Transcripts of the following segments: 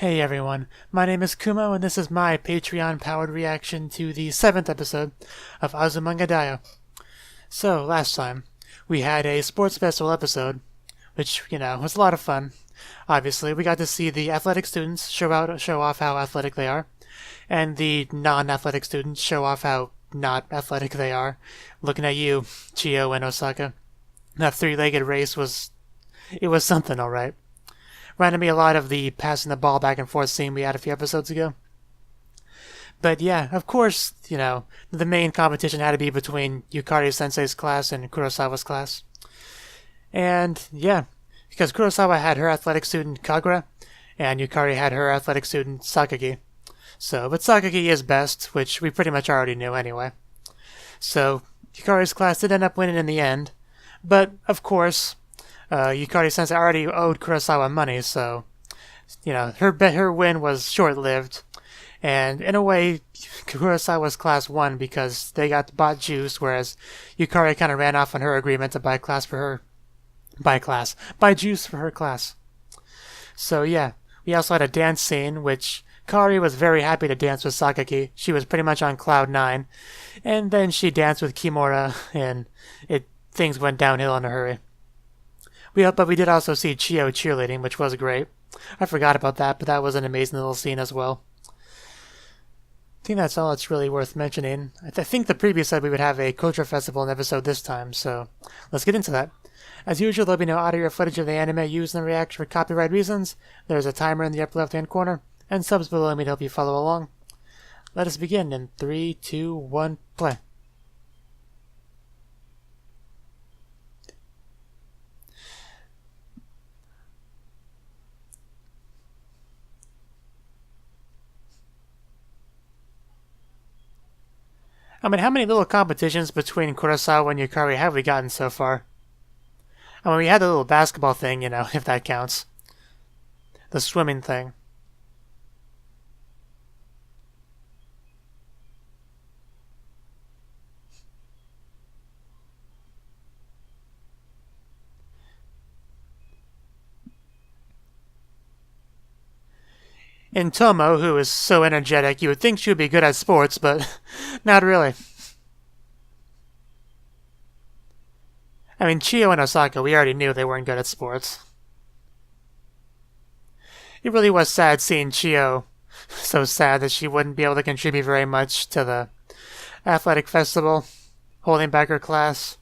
Hey everyone, my name is Kumo and this is my Patreon-powered reaction to the 7th episode of Azumanga Daioh. So, last time, we had a sports festival episode, which, was a lot of fun. Obviously, we got to see the athletic students show off how athletic they are, and the non-athletic students show off how not athletic they are. Looking at you, Chio and Osaka. That three-legged race was something, alright. Reminded me a lot of the passing the ball back and forth scene we had a few episodes ago. But yeah, of course, the main competition had to be between Yukari-sensei's class and Kurosawa's class. And yeah, because Kurosawa had her athletic student Kagura, and Yukari had her athletic student Sakagi. But Sakagi is best, which we pretty much already knew anyway. So, Yukari's class did end up winning in the end. But, of course, Yukari-sensei already owed Kurosawa money, so, her win was short-lived. And in a way, Kurosawa's class won because they bought juice, whereas Yukari kind of ran off on her agreement to buy juice for her class. So yeah, we also had a dance scene, which Kari was very happy to dance with Sakagi. She was pretty much on cloud 9. And then she danced with Kimura, and things went downhill in a hurry. But we did also see Chio cheerleading, which was great. I forgot about that, but that was an amazing little scene as well. I think that's all that's really worth mentioning. I think the preview said we would have a culture festival episode this time, so let's get into that. As usual, there'll be no audio or footage of the anime used in the reaction for copyright reasons. There's a timer in the upper left-hand corner, and subs below me to help you follow along. Let us begin in 3, 2, 1, play. I mean, how many little competitions between Kurosawa and Yukari have we gotten so far? I mean, we had the little basketball thing, if that counts. The swimming thing. And Tomo, who is so energetic, you would think she would be good at sports, but not really. I mean, Chio and Osaka, we already knew they weren't good at sports. It really was sad seeing Chio so sad that she wouldn't be able to contribute very much to the athletic festival, holding back her class.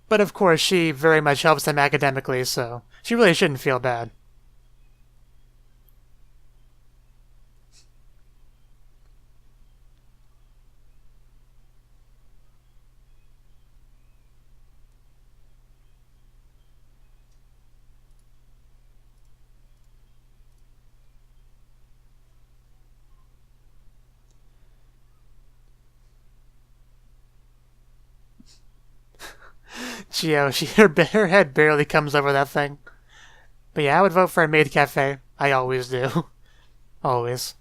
But of course, she very much helps them academically, so she really shouldn't feel bad. Chio, her head barely comes over that thing. But yeah, I would vote for a maid cafe. I always do. Always.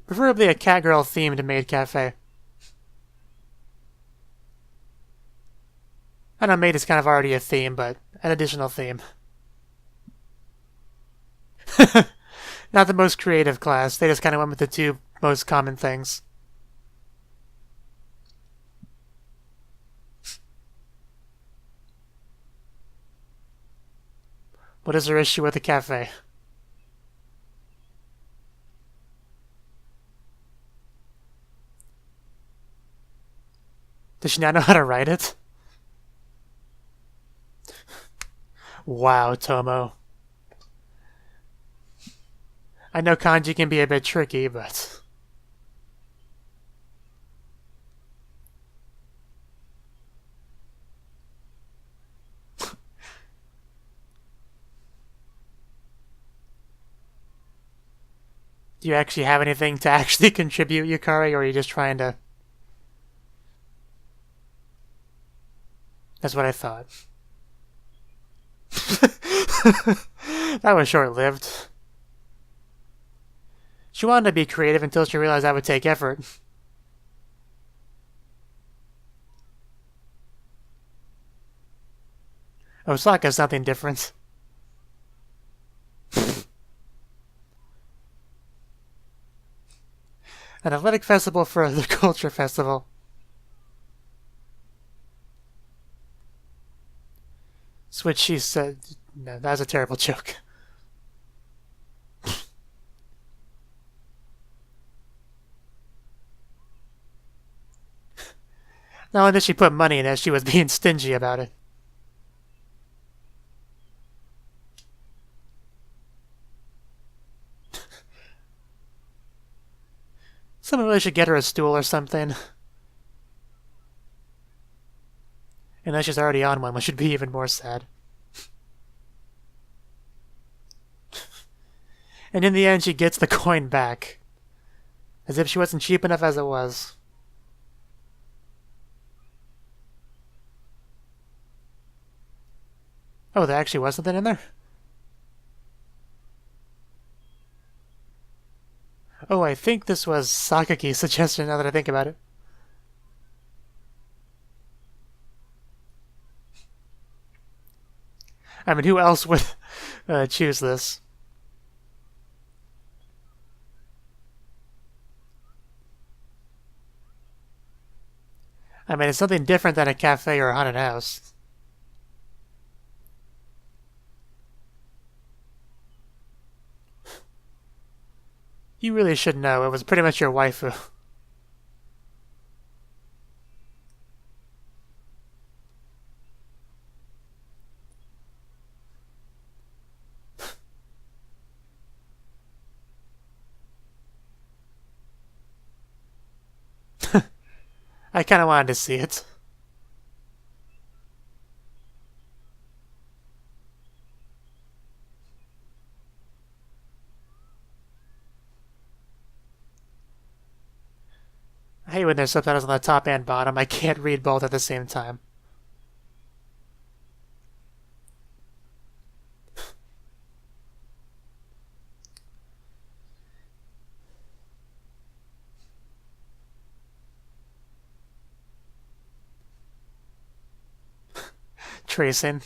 Preferably a catgirl themed maid cafe. I know maid is kind of already a theme, but an additional theme. Not the most creative class. They just kind of went with the two most common things. What is her issue with the cafe? Does she not know how to write it? Wow, Tomo. I know kanji can be a bit tricky, but... Do you actually have anything to actually contribute, Yukari, or are you just trying to... That's what I thought. That was short-lived. She wanted to be creative until she realized that would take effort. Osaka's something different. An athletic festival for the culture festival. Switch, she said. No, that was a terrible joke. Not only did she put money in it, she was being stingy about it. Someone really should get her a stool or something. Unless she's already on one, which would be even more sad. And in the end, she gets the coin back. As if she wasn't cheap enough as it was. Oh, there actually was something in there? Oh, I think this was Sakaki's suggestion now that I think about it. I mean, who else would choose this? I mean, it's something different than a cafe or a haunted house. You really should know. It was pretty much your waifu. I kind of wanted to see it. I hate when there's subtitles on the top and bottom. I can't read both at the same time. Tracing.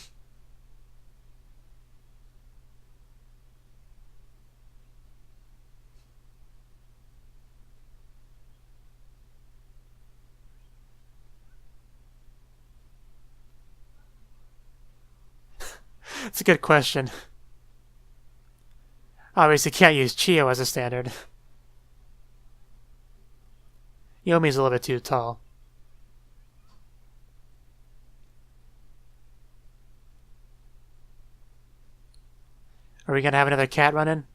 It's a good question. Obviously, can't use Chiyo as a standard. Yomi's a little bit too tall. Are we gonna have another cat run in?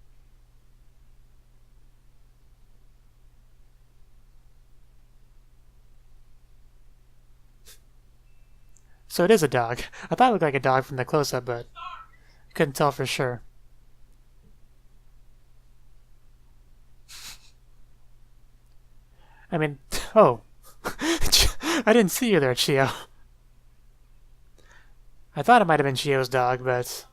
So it is a dog. I thought it looked like a dog from the close-up, but I couldn't tell for sure. I mean, oh. I didn't see you there, Chiyo. I thought it might have been Chiyo's dog, but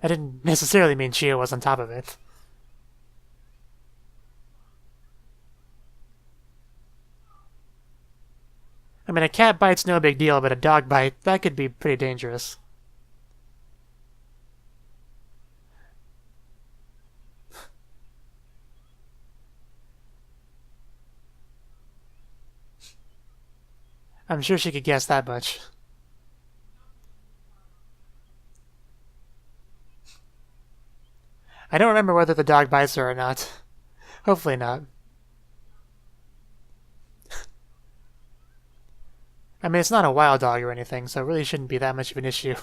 I didn't necessarily mean Chiyo was on top of it. I mean, a cat bite's no big deal, but a dog bite, that could be pretty dangerous. I'm sure she could guess that much. I don't remember whether the dog bites her or not. Hopefully not. I mean, it's not a wild dog or anything, so it really shouldn't be that much of an issue.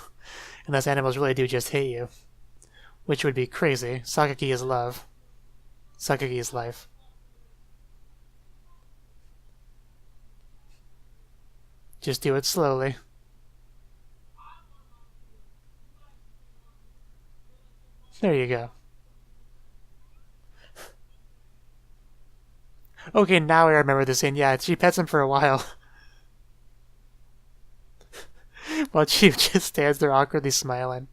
Unless animals really do just hate you. Which would be crazy. Sakaki is love. Sakaki is life. Just do it slowly. There you go. Okay, now I remember the scene. Yeah, she pets him for a while. While Chief just stands there awkwardly smiling.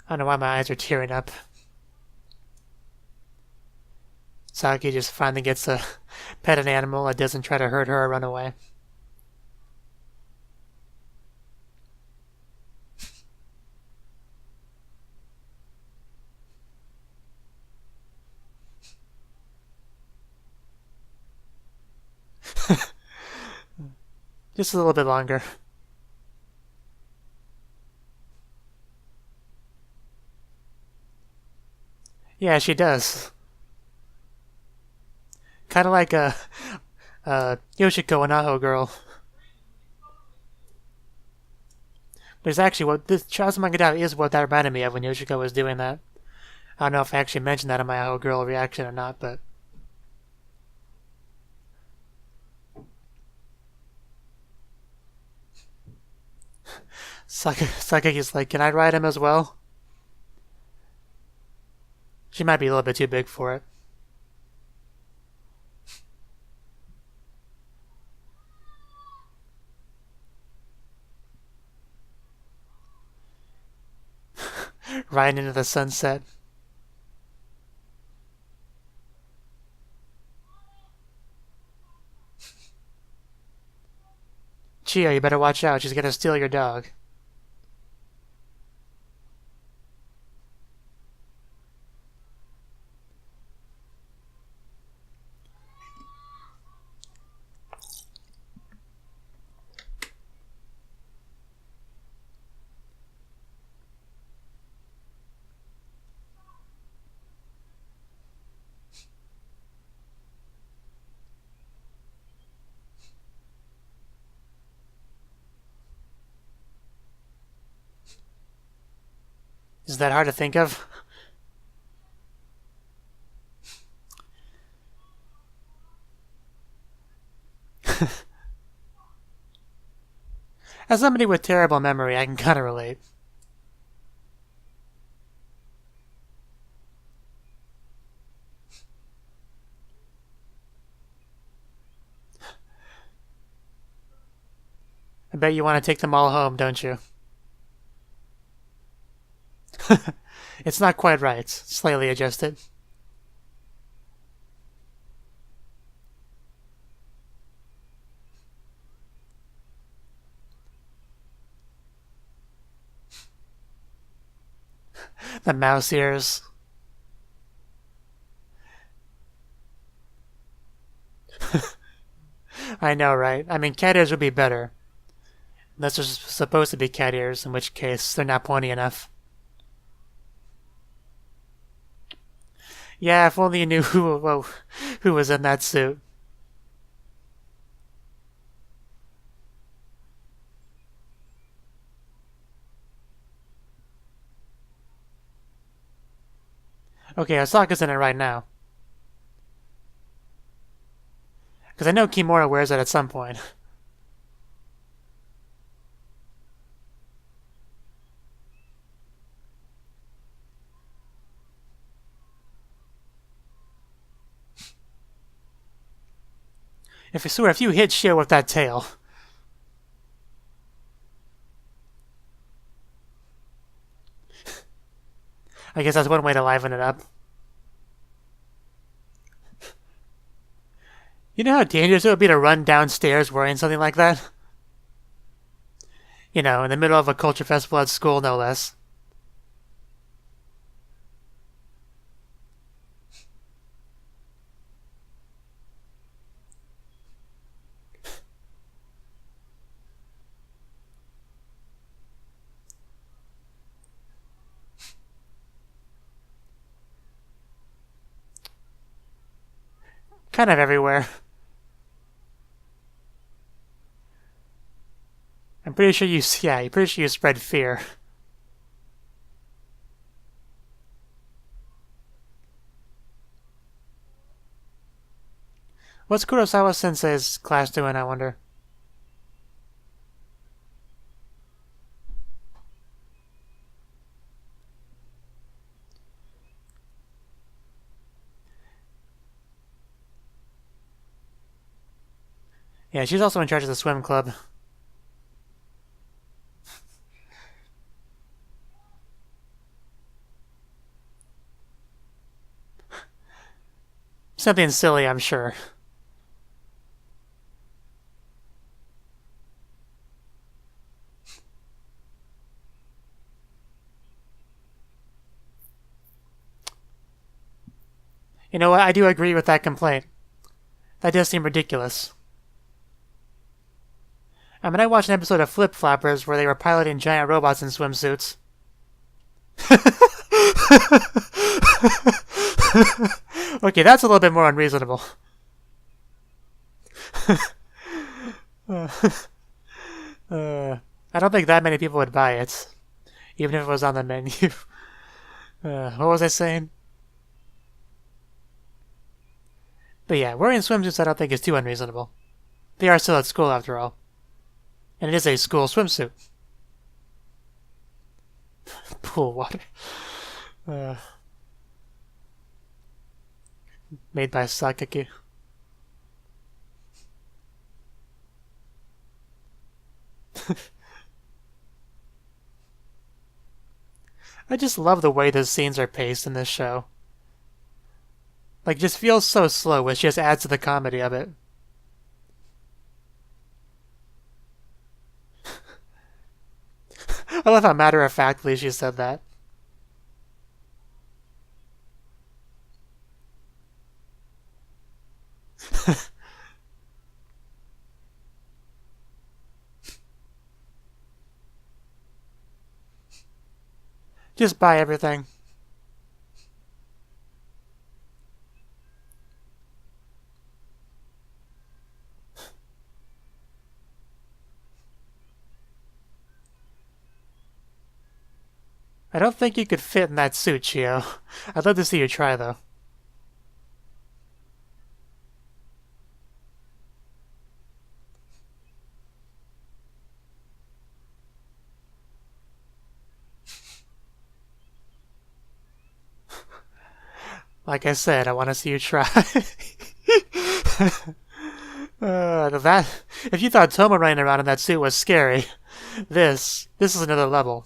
I don't know why my eyes are tearing up. Saki just finally gets to pet an animal that doesn't try to hurt her or run away. Just a little bit longer. Yeah, she does. Kind of like a Yoshiko and Aho girl. But it's actually what this Azumanga Daioh is what that reminded me of when Yoshiko was doing that. I don't know if I actually mentioned that in my Aho girl reaction or not, but Sakaki's like, can I ride him as well? She might be a little bit too big for it. Riding into the sunset. Chio, you better watch out. She's gonna steal your dog. Is that hard to think of? As somebody with terrible memory, I can kind of relate. I bet you want to take them all home, don't you? It's not quite right. Slightly adjusted. The mouse ears. I know, right? I mean, cat ears would be better. Unless they're supposed to be cat ears, in which case they're not pointy enough. Yeah, if only you knew who was in that suit. Okay, Osaka's in it right now. Because I know Kimura wears it at some point. If you hit Shio with that tail. I guess that's one way to liven it up. You know how dangerous it would be to run downstairs wearing something like that? You know, in the middle of a culture festival at school, no less. Kind of everywhere. I'm pretty sure you spread fear. What's Kurosawa Sensei's class doing, I wonder? Yeah, she's also in charge of the swim club. Something silly, I'm sure. You know what? I do agree with that complaint. That does seem ridiculous. I mean, I watched an episode of Flip Flappers where they were piloting giant robots in swimsuits. Okay, that's a little bit more unreasonable. I don't think that many people would buy it, even if it was on the menu. What was I saying? But yeah, wearing swimsuits I don't think is too unreasonable. They are still at school after all. And it is a school swimsuit. Pool water. Made by Sakaki. I just love the way the scenes are paced in this show. Like, it just feels so slow, which just adds to the comedy of it. I love how matter-of-factly she said that. Just buy everything. I don't think you could fit in that suit, Chio. I'd love to see you try, though. Like I said, I want to see you try. If you thought Toma running around in that suit was scary, this is another level.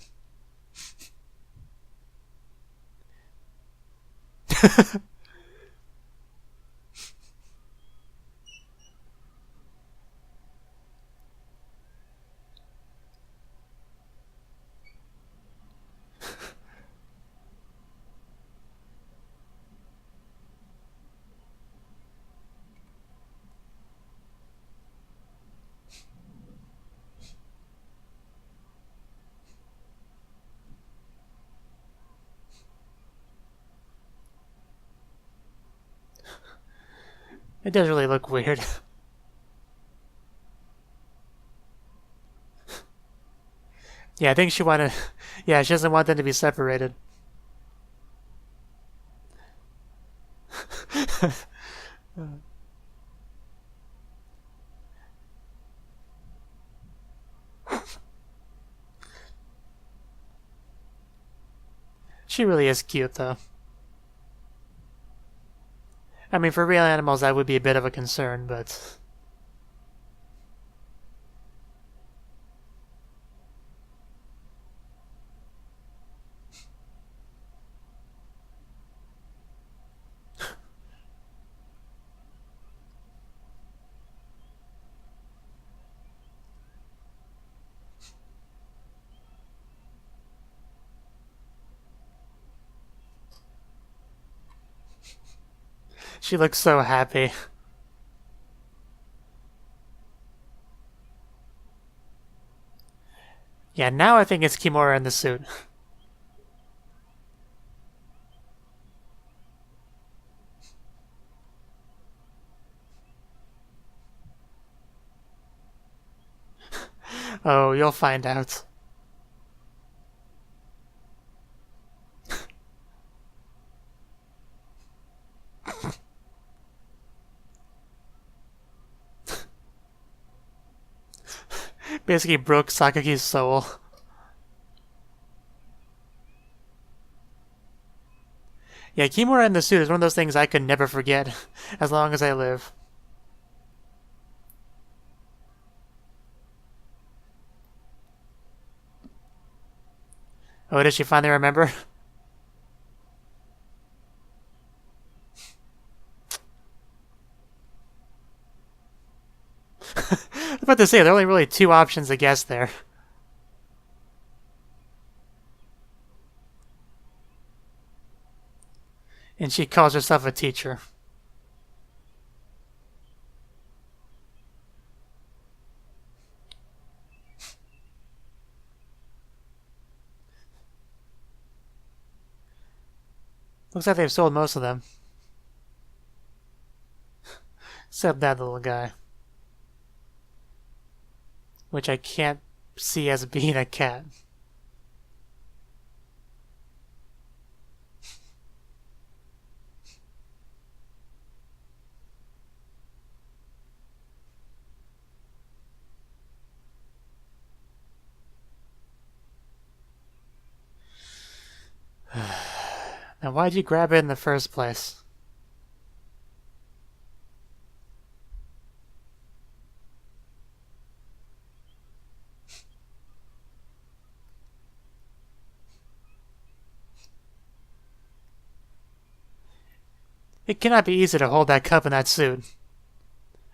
It does really look weird. Yeah, I think she wanted... Yeah, she doesn't want them to be separated. She really is cute, though. I mean, for real animals, that would be a bit of a concern, but... She looks so happy. Yeah, now I think it's Kimura in the suit. Oh, you'll find out. Basically broke Sakaki's soul. Yeah, Kimura in the suit is one of those things I could never forget as long as I live. Oh, did she finally remember? about to say, there are only really two options to guess there. And she calls herself a teacher. Looks like they've sold most of them. Except that little guy. Which I can't see as being a cat. Now, why'd you grab it in the first place? It cannot be easy to hold that cup in that suit.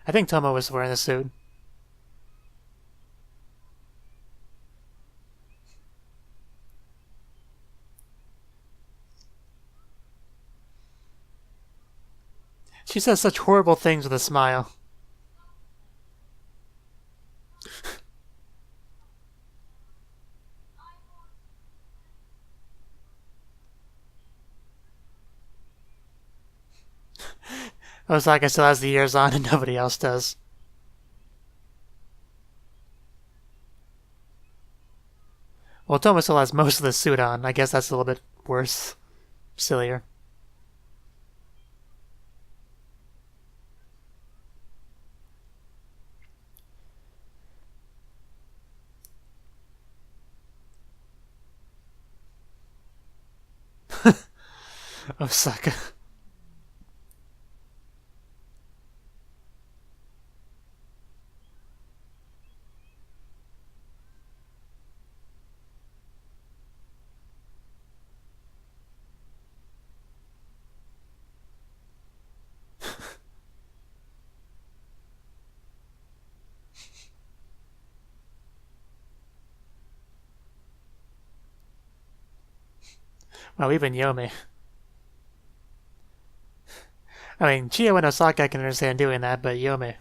I think Tomo was wearing the suit. She says such horrible things with a smile. Osaka still has the ears on and nobody else does. Well, Tomo still has most of the suit on. I guess that's a little bit worse. Sillier. Osaka. Well, even Yomi. I mean, Chio and Osaka I can understand doing that, but Yomi.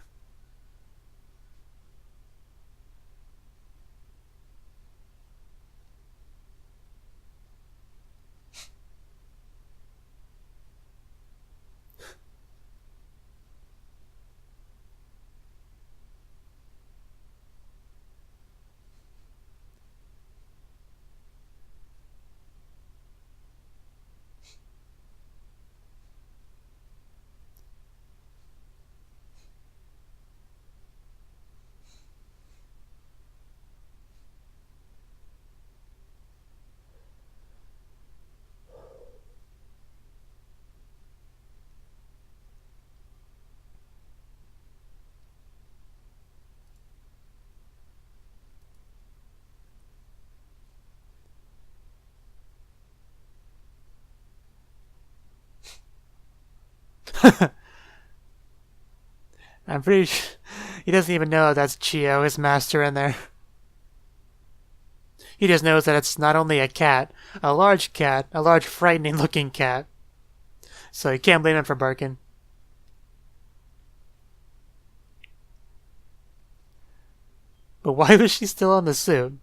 I'm pretty sure he doesn't even know that's Chio, his master, in there. He just knows that it's not only a large frightening looking cat. So you can't blame him for barking. But why was she still on the suit?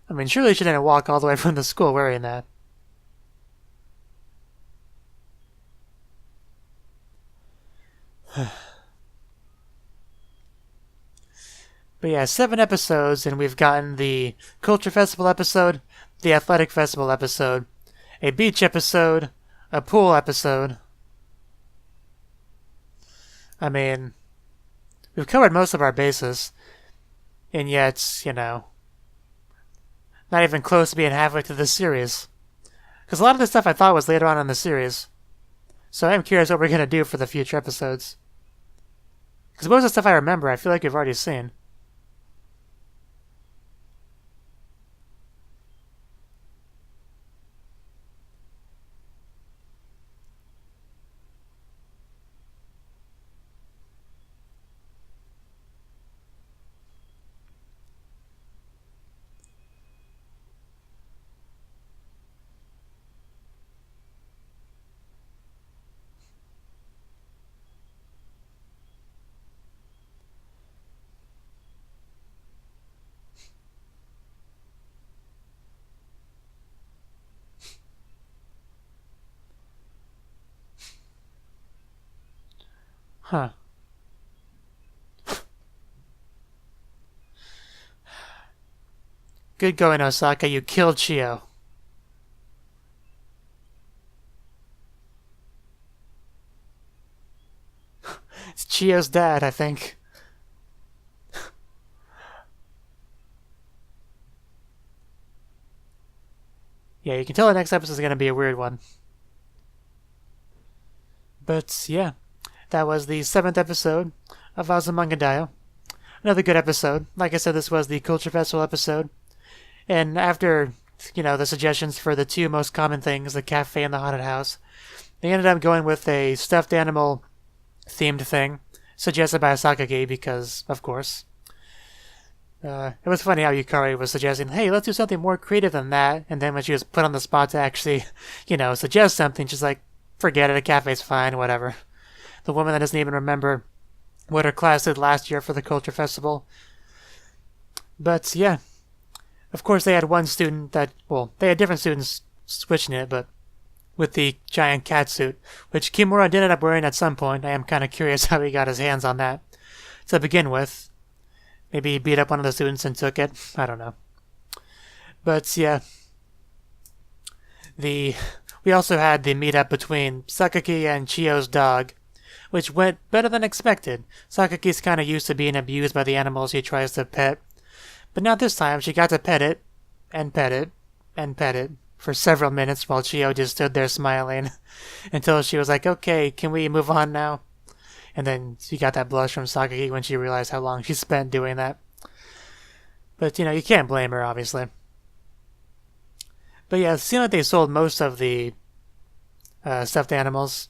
I mean, surely she didn't walk all the way from the school wearing that. But yeah, 7 episodes, and we've gotten the Culture Festival episode, the Athletic Festival episode, a beach episode, a pool episode. I mean, we've covered most of our bases, and yet, not even close to being halfway through the series. Because a lot of this stuff I thought was later on in the series. So I am curious what we're going to do for the future episodes. Because most of the stuff I remember, I feel like we've already seen. Huh. Good going, Osaka. You killed Chio. It's Chio's dad, I think. Yeah, you can tell the next episode is going to be a weird one. But yeah, that was the 7th episode of Azumanga Daioh. Another good episode. Like I said, this was the Culture Festival episode. And after, the suggestions for the 2 most common things, the cafe and the haunted house, they ended up going with a stuffed animal themed thing, suggested by Sakagi because, of course. It was funny how Yukari was suggesting, hey, let's do something more creative than that. And then when she was put on the spot to actually, suggest something, she's like, forget it, a cafe's fine, whatever. The woman that doesn't even remember what her class did last year for the Culture Festival. But, yeah. Of course, they had one student that, they had different students switching it, but with the giant cat suit, which Kimura did end up wearing at some point. I am kind of curious how he got his hands on that to begin with. Maybe he beat up one of the students and took it. I don't know. But, yeah. We also had the meetup between Sakaki and Chio's dog, which went better than expected. Sakaki's kind of used to being abused by the animals he tries to pet. But not this time. She got to pet it, and pet it, and pet it for several minutes while Chio just stood there smiling until she was like, okay, can we move on now? And then she got that blush from Sakaki when she realized how long she spent doing that. But, you can't blame her, obviously. But yeah, it seemed like they sold most of the stuffed animals.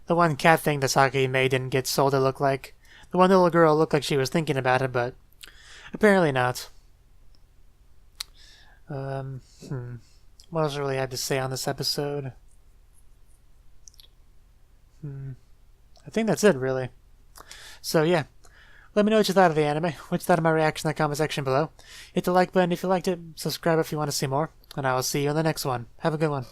The one cat thing that Sakaki made didn't get sold, it looked like. The one little girl looked like she was thinking about it, but apparently not. What else I really had to say on this episode? I think that's it, really. So, yeah. Let me know what you thought of the anime, what you thought of my reaction in the comment section below. Hit the like button if you liked it, subscribe if you want to see more, and I will see you in the next one. Have a good one.